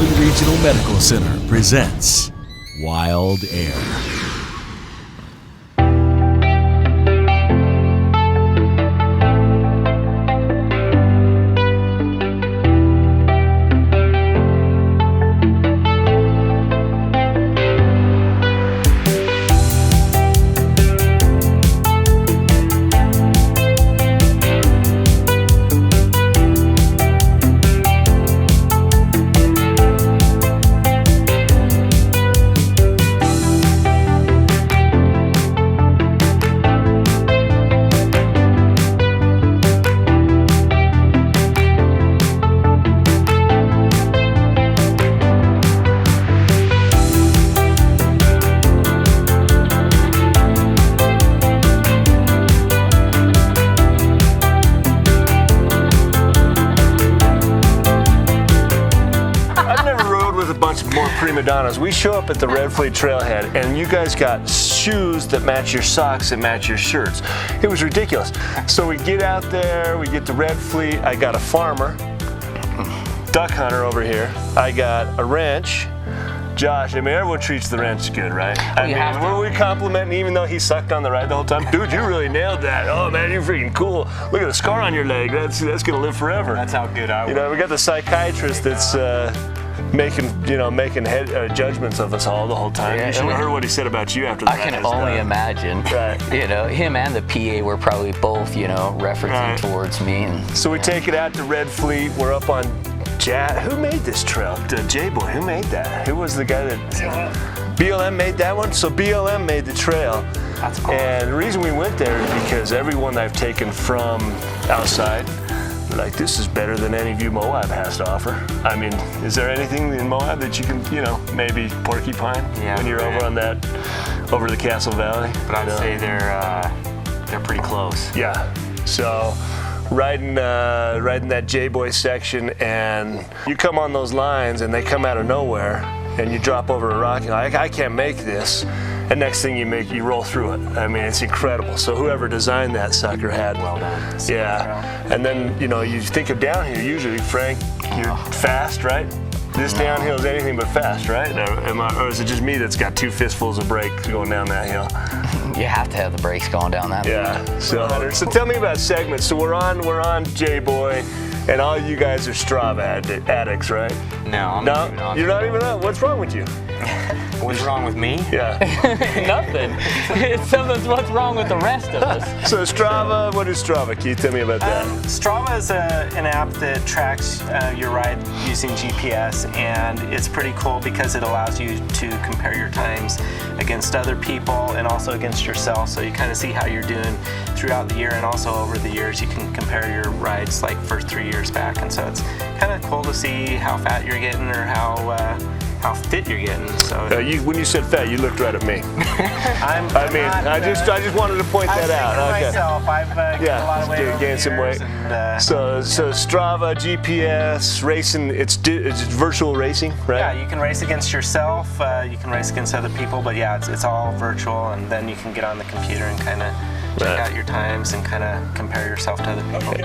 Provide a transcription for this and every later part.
Valley Regional Medical Center presents Wild Air. More prima donnas. We show up at the Red Fleet Trailhead and you guys got shoes that match your socks and match your shirts. It was ridiculous. So we get out there, we get to Red Fleet. I got a farmer, duck hunter over here. I got a wrench. Josh, I mean, everyone treats the wrench good, right? I mean, were we complimenting even though he sucked on the ride the whole time? Dude, you really nailed that. Oh man, you're freaking cool. Look at the scar on your leg. That's gonna live forever. That's how good I was. You know, we got the psychiatrist that's making judgments of us all the whole time. Yeah, you should have heard what he said about you after the I can only imagine. Right. You know, him and the PA were probably both, referencing towards me. So we take it out to Red Fleet. We're up on who made this trail? J-Boy, who made that? Who was the guy that... BLM made that one? So BLM made the trail. That's cool. And the reason we went there is because everyone I've taken from outside, like, this is better than any view Moab has to offer. I mean, is there anything in Moab that you can, maybe porcupine when you're over the Castle Valley? But I'd say they're pretty close. Yeah. So riding that J-Boy section, and you come on those lines and they come out of nowhere and you drop over a rock and you're like, I can't make this. And next thing you roll through it. I mean, it's incredible. So whoever designed that sucker had. Well done. Yeah. And then, you think of downhill, usually, Frank, you're fast, right? This downhill is anything but fast, right? Or is it just me that's got two fistfuls of brakes going down that hill? You have to have the brakes going down that hill. Yeah. So tell me about segments. So we're on J-Boy, and all you guys are Strava addicts, right? No, I'm not even on. You're not even on? What's wrong with you? What's wrong with me? Yeah. Nothing. It's something. What's wrong with the rest of us? So Strava, what is Strava? Can you tell me about that? Strava is an app that tracks your ride using GPS, and it's pretty cool because it allows you to compare your times against other people and also against yourself. So you kind of see how you're doing throughout the year, and also over the years you can compare your rides like for 3 years back. And so it's kind of cool to see how fat you're getting or how fit you're getting. So when you said fat, you looked right at me. I just wanted to point that out. Okay. Myself, I've gained a lot of weight over gained some weight. So Strava, GPS, racing. It's virtual racing, right? Yeah, you can race against yourself. You can race against other people, but yeah, it's all virtual, and then you can get on the computer and kind of check out your times and kind of compare yourself to other people. Okay.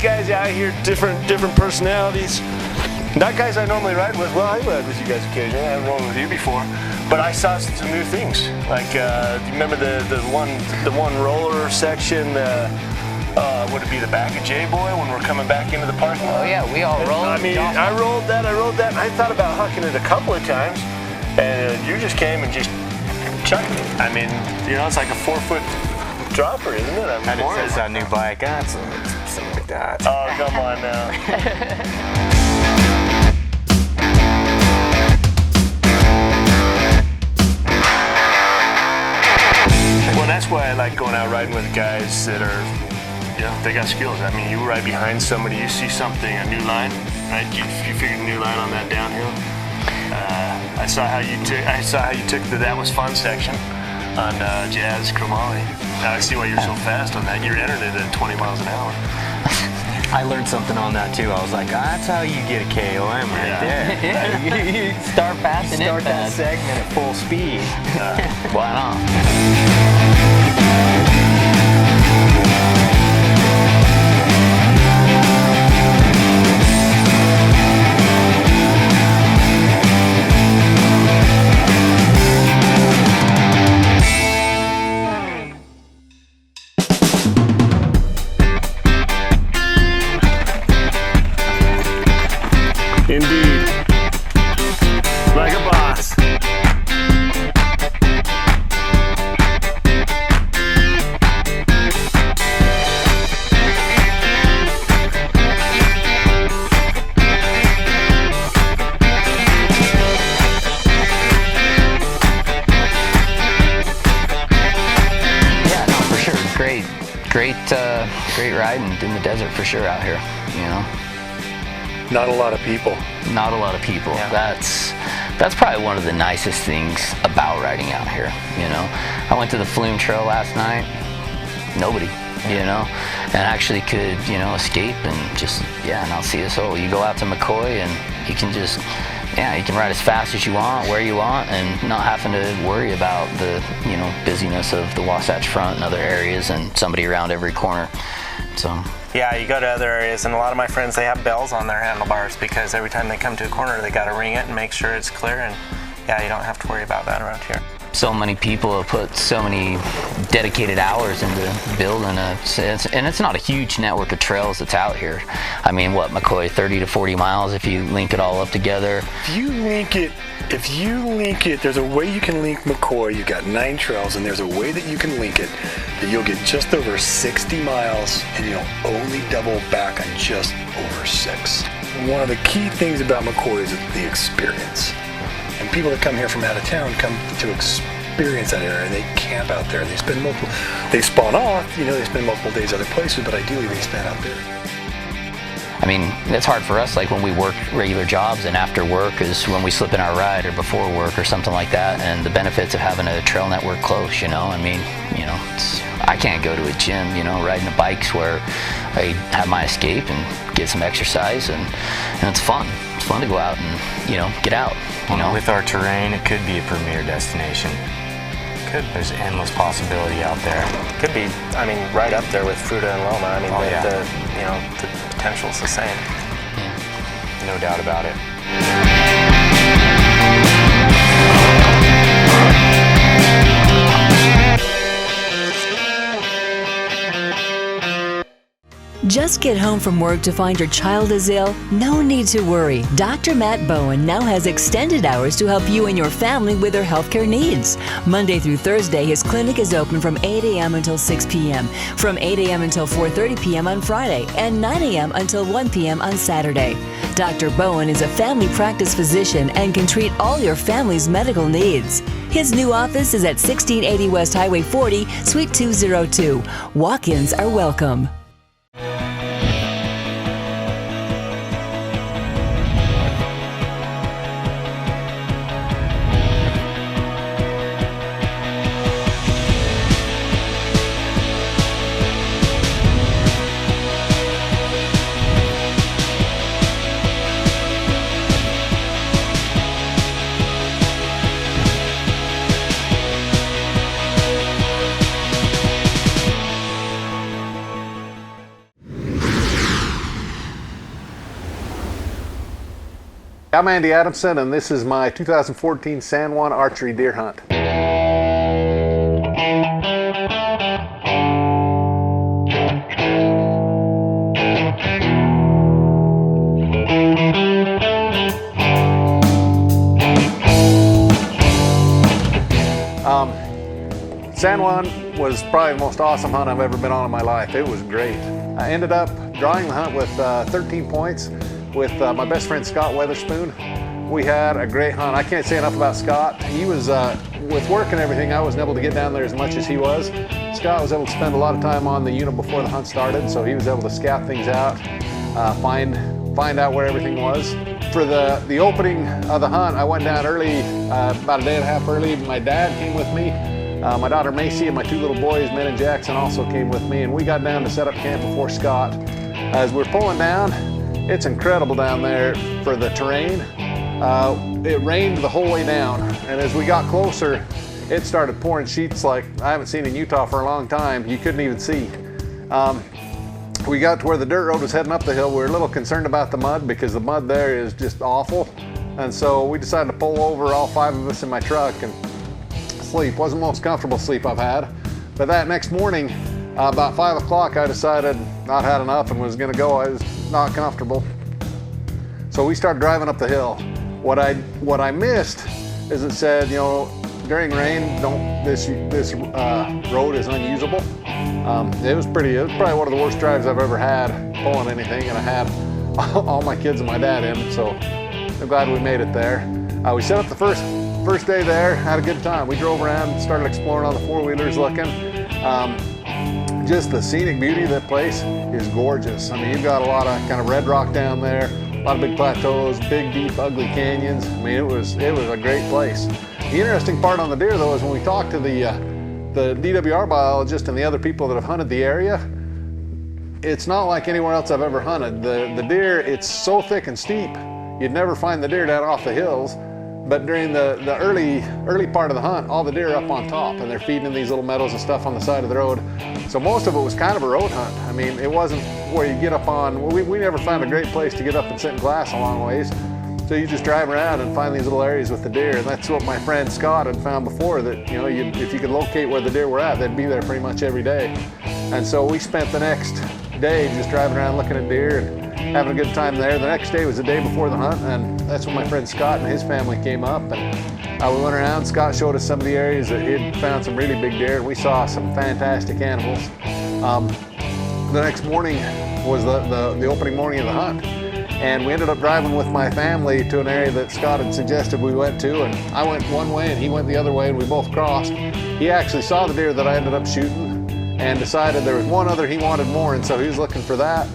Guys out here, different personalities. Not guys I normally ride with. Well, I ride with you guys occasionally. I haven't rolled with you before, but I saw some new things. Like, do you remember the one roller section? Would it be the back of J-Boy when we're coming back into the parking lot? Oh yeah, we all rolled. I mean, I rode that. And I thought about hucking it a couple of times, and you just came and just chucked it. I mean, it's like a 4-foot dropper, isn't it? And it says a new bike. Something like that. Oh, come on now. Well, that's why I like going out riding with guys that are, they got skills. I mean, you ride behind somebody, you see something, a new line, right? You figured a new line on that downhill. I saw how you took the That Was Fun section on Jazz Chromoly. Now I see why you're so fast on that. You're entered it at 20 miles an hour. I learned something on that too. I was like, that's how you get a KOM right there. You start fast and Start end that fast. segment at full speed. Why not? Indeed. Like a boss. Yeah, no, for sure. Great riding in the desert for sure out here. You know, Not a lot of people. not a lot of people. That's probably one of the nicest things about riding out here. You know, I went to the Flume Trail last night. Nobody. You know, and actually could escape and just not see a soul. You go out to McCoy and you can just you can ride as fast as you want, where you want, and not having to worry about the busyness of the Wasatch Front and other areas and somebody around every corner. So Yeah, you go to other areas, and a lot of my friends, they have bells on their handlebars because every time they come to a corner, they got to ring it and make sure it's clear. And yeah, you don't have to worry about that around here. so many people have put so many dedicated hours into building and it's not a huge network of trails that's out here. I mean, what, McCoy, 30 to 40 miles if you link it all up together? If you link it, there's a way you can link McCoy. You've got 9 trails, and there's a way that you can link it that you'll get just over 60 miles, and you'll only double back on just over 6. One of the key things about McCoy is the experience. And people that come here from out of town come to experience that area, and they camp out there. They spawn off, they spend multiple days other places, but ideally they spend out there. I mean, it's hard for us, like when we work regular jobs and after work is when we slip in our ride or before work or something like that, and the benefits of having a trail network close, I mean, I can't go to a gym, riding the bikes where I have my escape and get some exercise, and it's fun. It's fun to go out and, get out, With our terrain, it could be a premier destination. There's endless possibility out there. Could be, right up there with Fruta and Loma. Oh, the potential's the same. No doubt about it. Just get home from work to find your child is ill? No need to worry. Dr. Matt Bowen now has extended hours to help you and your family with their healthcare needs. Monday through Thursday, his clinic is open from 8 a.m. until 6 p.m., from 8 a.m. until 4:30 p.m. on Friday, and 9 a.m. until 1 p.m. on Saturday. Dr. Bowen is a family practice physician and can treat all your family's medical needs. His new office is at 1680 West Highway 40, Suite 202. Walk-ins are welcome. I'm Andy Adamson, and this is my 2014 San Juan archery deer hunt. San Juan was probably the most awesome hunt I've ever been on in my life. It was great. I ended up drawing the hunt with 13 points. With my best friend Scott Weatherspoon. We had a great hunt. I can't say enough about Scott. He was, with work and everything, I wasn't able to get down there as much as he was. Scott was able to spend a lot of time on the unit before the hunt started, so he was able to scout things out, find find out where everything was. For the opening of the hunt, I went down early, about a day and a half early. My dad came with me. My daughter Macy and my two little boys, Ben and Jackson, also came with me, and we got down to set up camp before Scott. As we're pulling down, it's incredible down there for the terrain. It rained the whole way down, and as we got closer, it started pouring sheets like I haven't seen in Utah for a long time. You couldn't even see. We got to where the dirt road was heading up the hill. We were a little concerned about the mud because the mud there is just awful. And so we decided to pull over, all 5 of us in my truck, and sleep. Wasn't the most comfortable sleep I've had. But that next morning, about 5 o'clock, I decided I'd had enough and was gonna go. I was not comfortable. So we started driving up the hill. What I missed is it said, you know, during rain, this road is unusable. It was probably one of the worst drives I've ever had pulling anything, and I had all my kids and my dad in, so I'm glad we made it there. We set up the first day there, had a good time. We drove around, started exploring on the 4-wheelers looking. Just the scenic beauty of that place is gorgeous. I mean, you've got a lot of kind of red rock down there, a lot of big plateaus, big, deep, ugly canyons. I mean, it was a great place. The interesting part on the deer, though, is when we talked to the DWR biologist and the other people that have hunted the area, it's not like anywhere else I've ever hunted. The deer, it's so thick and steep, you'd never find the deer down off the hills. But during the early part of the hunt, all the deer are up on top, and they're feeding in these little meadows and stuff on the side of the road. So most of it was kind of a road hunt. I mean, it wasn't where you get up on, we never found a great place to get up and sit in glass a long ways. So you just drive around and find these little areas with the deer, and that's what my friend Scott had found before, that, you know, if you could locate where the deer were at, they'd be there pretty much every day. And so we spent the next day just driving around looking at deer and having a good time there. The next day was the day before the hunt, and that's when my friend Scott and his family came up, and we went around. Scott showed us some of the areas that he'd found some really big deer, and we saw some fantastic animals. The next morning was the opening morning of the hunt, and we ended up driving with my family to an area that Scott had suggested we went to, and I went one way and he went the other way, and we both crossed. He actually saw the deer that I ended up shooting and decided there was one other he wanted more, and so he was looking for that.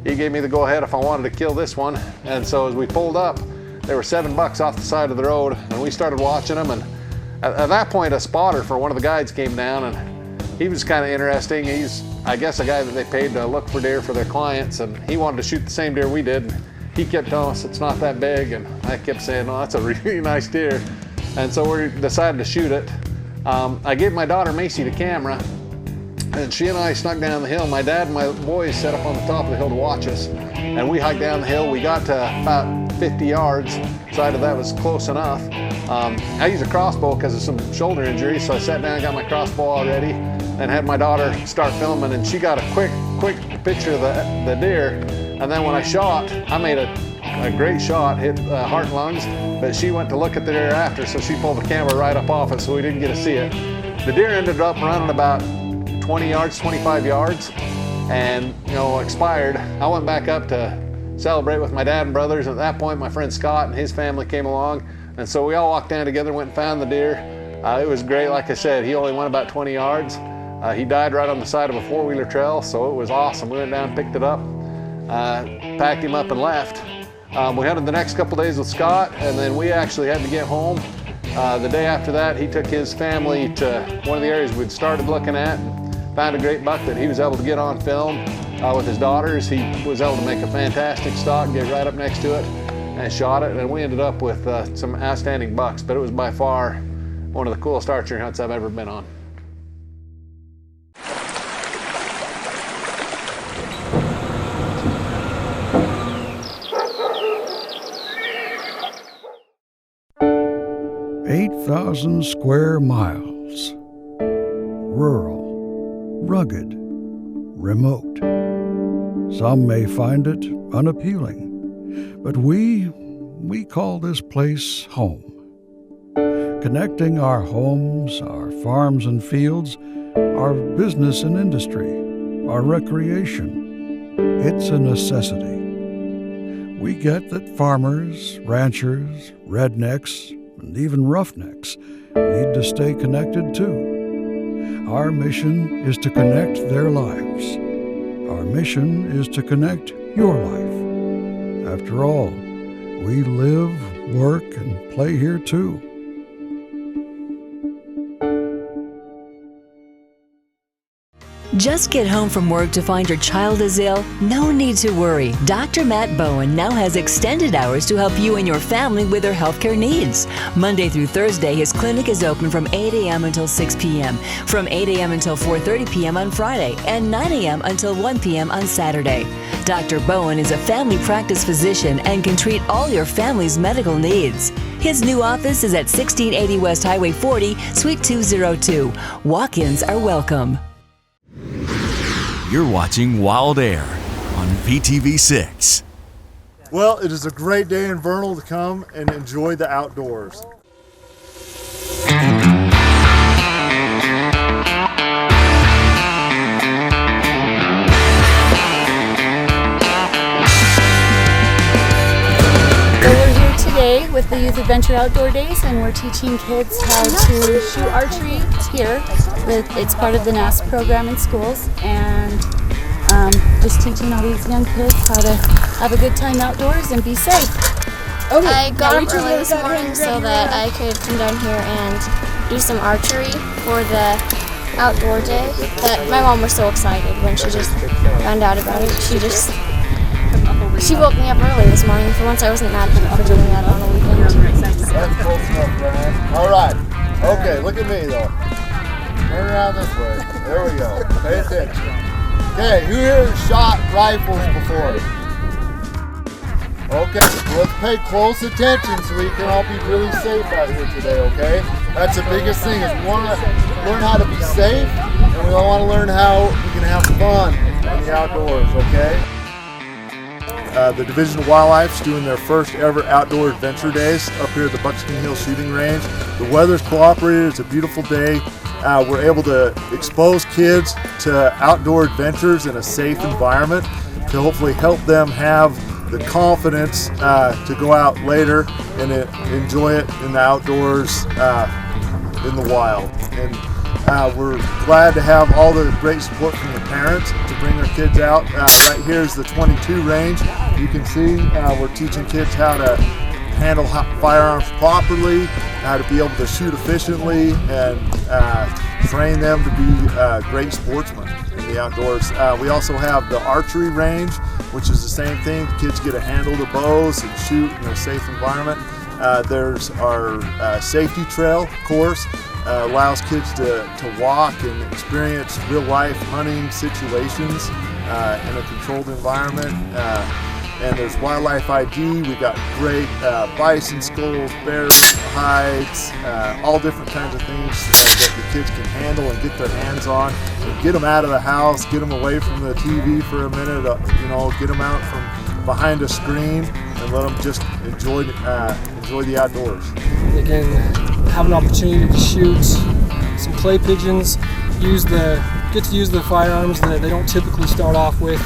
He gave me the go-ahead if I wanted to kill this one. And so as we pulled up, there were 7 bucks off the side of the road, and we started watching them. And at that point, a spotter for one of the guides came down, and he was kind of interesting. He's, I guess, a guy that they paid to look for deer for their clients, and he wanted to shoot the same deer we did. And he kept telling us it's not that big, and I kept saying, oh, that's a really nice deer. And so we decided to shoot it. I gave my daughter Macy the camera, and she and I snuck down the hill. My dad and my boys set up on the top of the hill to watch us, and we hiked down the hill. We got to about 50 yards. Side of that was close enough. I used a crossbow because of some shoulder injuries, so I sat down and got my crossbow all ready, and had my daughter start filming, and she got a quick picture of the deer. And then when I shot, I made a great shot, hit heart and lungs, but she went to look at the deer after, so she pulled the camera right up off it, so we didn't get to see it. The deer ended up running about 20 yards, 25 yards, and, you know, expired. I went back up to celebrate with my dad and brothers, and at that point my friend Scott and his family came along, and so we all walked down together, went and found the deer. It was great. Like I said, he only went about 20 yards. He died right on the side of a 4-wheeler trail, so it was awesome. We went down, picked it up, packed him up and left. We hunted the next couple days with Scott, and then we actually had to get home. The day after that, he took his family to one of the areas we'd started looking at, found a great buck that he was able to get on film with his daughters. He was able to make a fantastic stock, get right up next to it, and shot it. And we ended up with some outstanding bucks, but it was by far one of the coolest archery hunts I've ever been on. "8,000 square miles. Rural. Rugged, remote. Some may find it unappealing, but we call this place home. Connecting our homes, our farms and fields, our business and industry, our recreation. It's a necessity. We get that farmers, ranchers, rednecks, and even roughnecks need to stay connected too. Our mission is to connect their lives. Our mission is to connect your life. After all, we live, work, and play here too. Just get home from work to find your child is ill? No need to worry. Dr. Matt Bowen now has extended hours to help you and your family with their healthcare needs. Monday through Thursday, his clinic is open from 8 a.m. until 6 p.m., from 8 a.m. until 4:30 p.m. on Friday, and 9 a.m. until 1 p.m. on Saturday. Dr. Bowen is a family practice physician and can treat all your family's medical needs. His new office is at 1680 West Highway 40, Suite 202. Walk-ins are welcome. You're watching WildAir on PTV6. Well, it is a great day in Vernal to come and enjoy the outdoors. Today with the Youth Adventure Outdoor Days, and we're teaching kids how to shoot archery here. It's part of the NASP program in schools, and just teaching all these young kids how to have a good time outdoors and be safe. Okay. I got up early this morning so that I could come down here and do some archery for the outdoor day. That my mom was so excited when she just found out about it. She woke me up early this morning. For once, I wasn't mad for doing that on a weekend. That's close enough, Brian. All right. Okay, look at me, though. Turn around this way. There we go. Pay attention. Okay, who here has shot rifles before? Okay, so let's pay close attention so we can all be really safe out here today, okay? That's the biggest thing, is we want to learn how to be safe, and we all want to learn how we can have fun in the outdoors, okay? The Division of Wildlife's doing their first ever outdoor adventure days up here at the Buckskin Hills shooting range. The weather's cooperated, it's a beautiful day. We're able to expose kids to outdoor adventures in a safe environment to hopefully help them have the confidence to go out later and enjoy it in the outdoors in the wild. And we're glad to have all the great support from the parents to bring their kids out. Right here is the 22 range. You can see we're teaching kids how to handle firearms properly, how to be able to shoot efficiently, and train them to be great sportsmen in the outdoors. We also have the archery range, which is the same thing. The kids get to handle the bows and shoot in a safe environment. There's our safety trail course. Allows kids to walk and experience real life hunting situations in a controlled environment. And there's wildlife ID. We've got great bison skulls, bear hides, all different kinds of things that the kids can handle and get their hands on. And get them out of the house, get them away from the TV for a minute, get them out from behind a screen and let them just enjoy the outdoors. They can have an opportunity to shoot some clay pigeons, get to use the firearms that they don't typically start off with.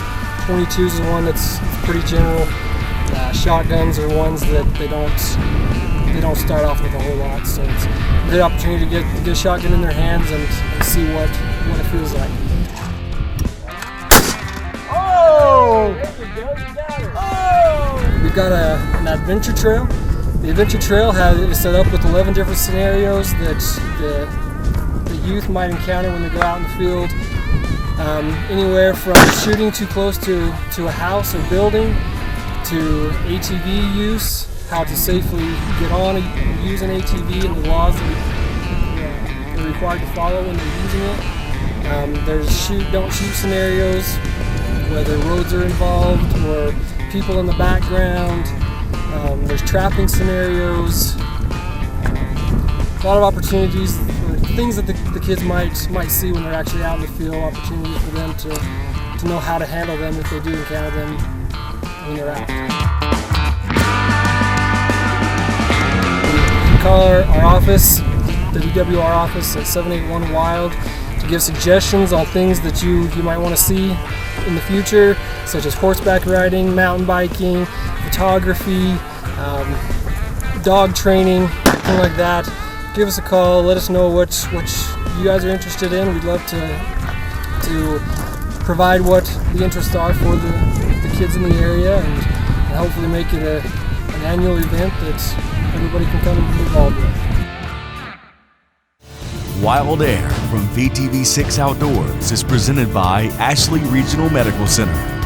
22s is one that's pretty general. Shotguns are ones that they don't start off with a whole lot. So it's a good opportunity to get a shotgun in their hands and see what it feels like. Oh! We've got an adventure trail. The adventure trail is set up with 11 different scenarios that the youth might encounter when they go out in the field. Anywhere from shooting too close to a house or building, to ATV use, how to safely get on and use an ATV and the laws that they're required to follow when they're using it. There's shoot, don't shoot scenarios, whether roads are involved or people in the background. There's trapping scenarios. A lot of opportunities for things that the kids might see when they're actually out in the field. Opportunities for them to know how to handle them if they do encounter them when they're out. You can call our office, the DWR office, at 781-WILD to give suggestions on things that you might want to see in the future, such as horseback riding, mountain biking, photography, dog training, anything like that. Give us a call. Let us know what you guys are interested in. We'd love to provide what the interests are for the kids in the area, and and hopefully make it an annual event that everybody can come and be involved with. WildAir from VTV6 Outdoors is presented by Ashley Regional Medical Center.